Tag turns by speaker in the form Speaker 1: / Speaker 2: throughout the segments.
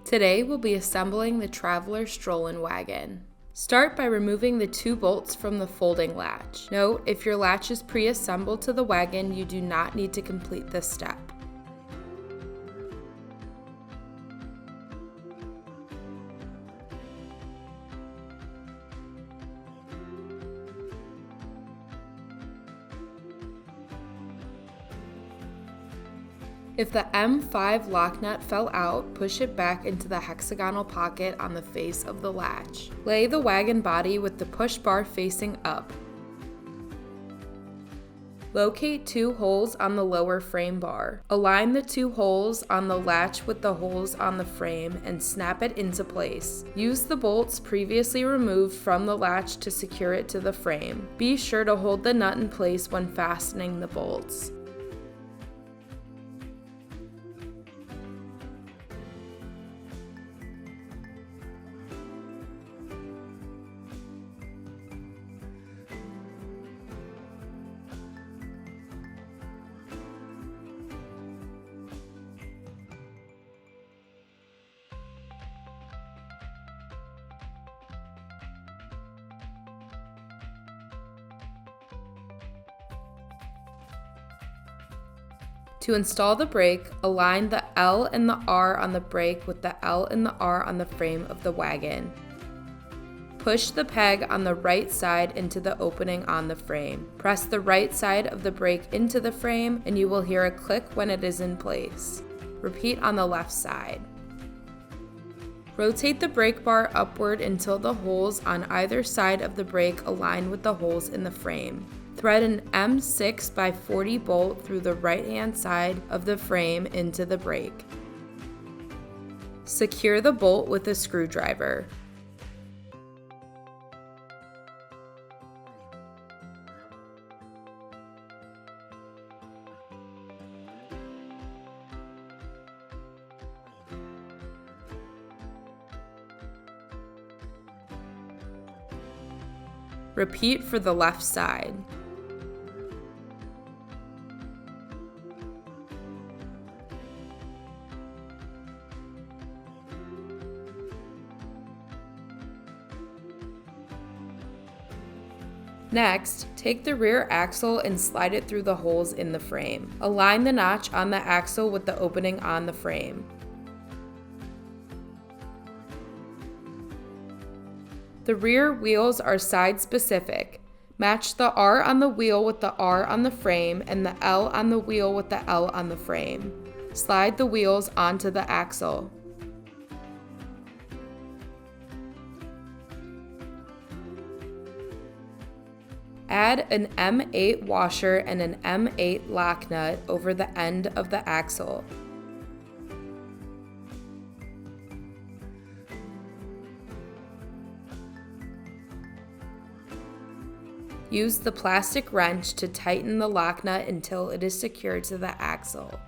Speaker 1: Today we'll be assembling the Trav'ler Stroll and Wagon. Start by removing the 2 bolts from the folding latch. Note, if your latch is pre-assembled to the wagon, you do not need to complete this step. If the M5 lock nut fell out, push it back into the hexagonal pocket on the face of the latch. Lay the wagon body with the push bar facing up. Locate 2 holes on the lower frame bar. Align the 2 holes on the latch with the holes on the frame and snap it into place. Use the bolts previously removed from the latch to secure it to the frame. Be sure to hold the nut in place when fastening the bolts. To install the brake, align the L and the R on the brake with the L and the R on the frame of the wagon. Push the peg on the right side into the opening on the frame. Press the right side of the brake into the frame and you will hear a click when it is in place. Repeat on the left side. Rotate the brake bar upward until the holes on either side of the brake align with the holes in the frame. Thread an M6 by 40 bolt through the right-hand side of the frame into the brake. Secure the bolt with a screwdriver. Repeat for the left side. Next, take the rear axle and slide it through the holes in the frame. Align the notch on the axle with the opening on the frame. The rear wheels are side specific. Match the R on the wheel with the R on the frame and the L on the wheel with the L on the frame. Slide the wheels onto the axle. Add an M8 washer and an M8 lock nut over the end of the axle. Use the plastic wrench to tighten the lock nut until it is secured to the axle.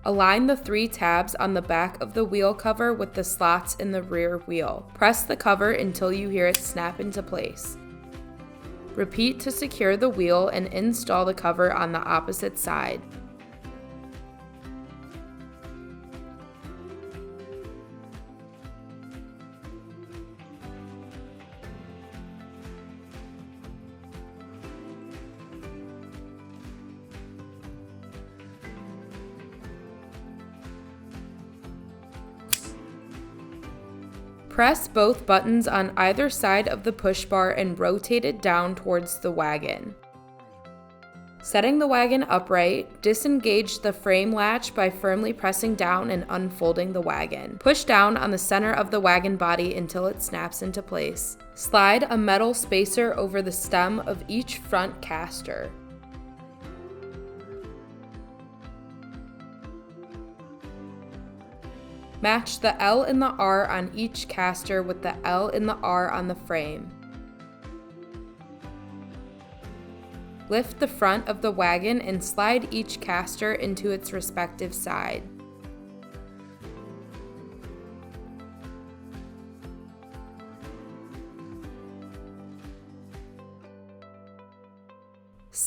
Speaker 1: Align the 3 tabs on the back of the wheel cover with the slots in the rear wheel. Press the cover until you hear it snap into place. Repeat to secure the wheel and install the cover on the opposite side. Press both buttons on either side of the push bar and rotate it down towards the wagon. Setting the wagon upright, disengage the frame latch by firmly pressing down and unfolding the wagon. Push down on the center of the wagon body until it snaps into place. Slide a metal spacer over the stem of each front caster. Match the L and the R on each caster with the L and the R on the frame. Lift the front of the wagon and slide each caster into its respective side.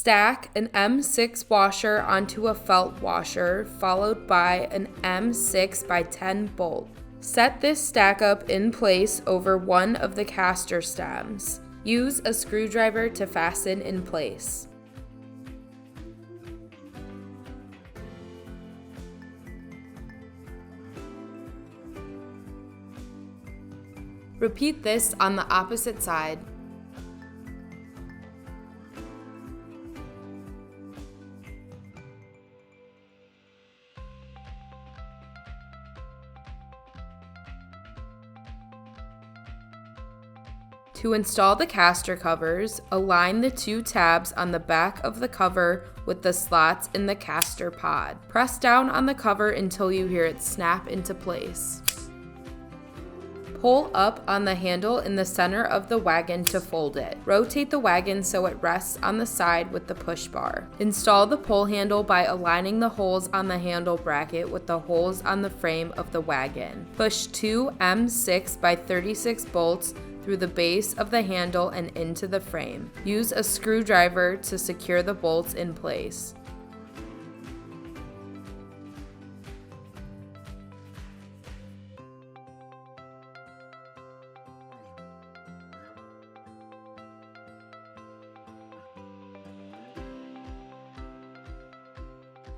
Speaker 1: Stack an M6 washer onto a felt washer, followed by an M6 by 10 bolt. Set this stack up in place over one of the caster stems. Use a screwdriver to fasten in place. Repeat this on the opposite side. To install the caster covers, align the two tabs on the back of the cover with the slots in the caster pod. Press down on the cover until you hear it snap into place. Pull up on the handle in the center of the wagon to fold it. Rotate the wagon so it rests on the side with the push bar. Install the pull handle by aligning the holes on the handle bracket with the holes on the frame of the wagon. Push two M6 by 36 bolts through the base of the handle and into the frame. Use a screwdriver to secure the bolts in place.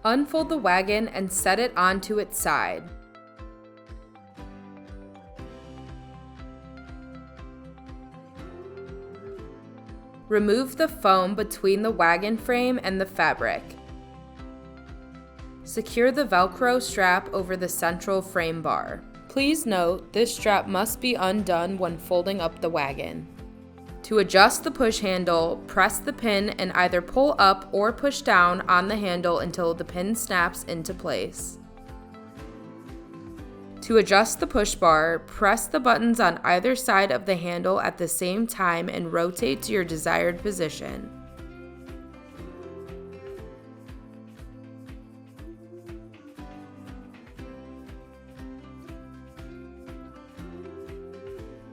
Speaker 1: Unfold the wagon and set it onto its side. Remove the foam between the wagon frame and the fabric. Secure the Velcro strap over the central frame bar. Please note, this strap must be undone when folding up the wagon. To adjust the push handle, press the pin and either pull up or push down on the handle until the pin snaps into place. To adjust the push bar, press the buttons on either side of the handle at the same time and rotate to your desired position.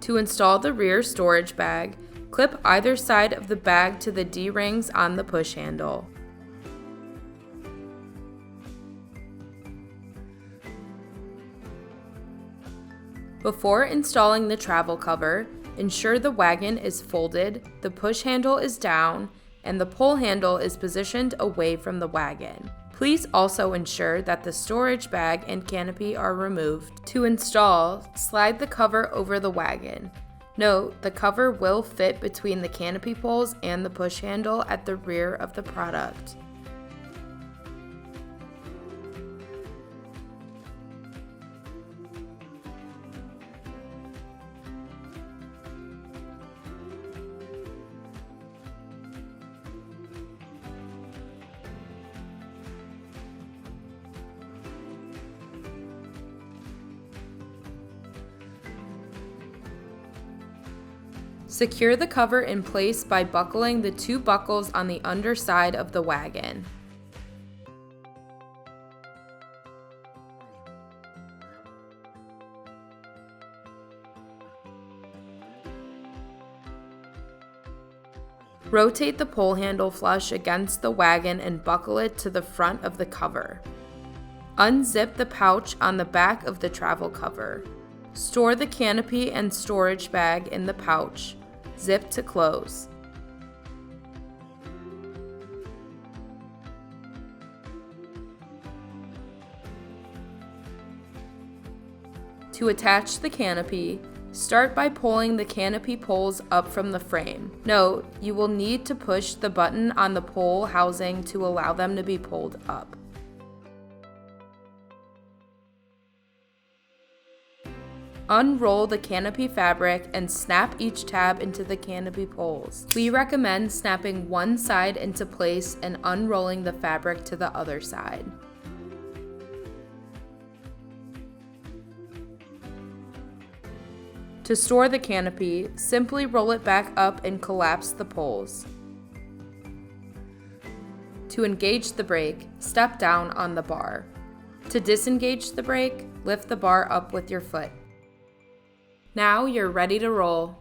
Speaker 1: To install the rear storage bag, clip either side of the bag to the D-rings on the push handle. Before installing the travel cover, ensure the wagon is folded, the push handle is down, and the pull handle is positioned away from the wagon. Please also ensure that the storage bag and canopy are removed. To install, slide the cover over the wagon. Note, the cover will fit between the canopy poles and the push handle at the rear of the product. Secure the cover in place by buckling the two buckles on the underside of the wagon. Rotate the pull handle flush against the wagon and buckle it to the front of the cover. Unzip the pouch on the back of the travel cover. Store the canopy and storage bag in the pouch. Zip to close. To attach the canopy, start by pulling the canopy poles up from the frame. Note, you will need to push the button on the pole housing to allow them to be pulled up. Unroll the canopy fabric and snap each tab into the canopy poles. We recommend snapping one side into place and unrolling the fabric to the other side. To store the canopy, simply roll it back up and collapse the poles. To engage the brake, step down on the bar. To disengage the brake, lift the bar up with your foot. Now you're ready to roll.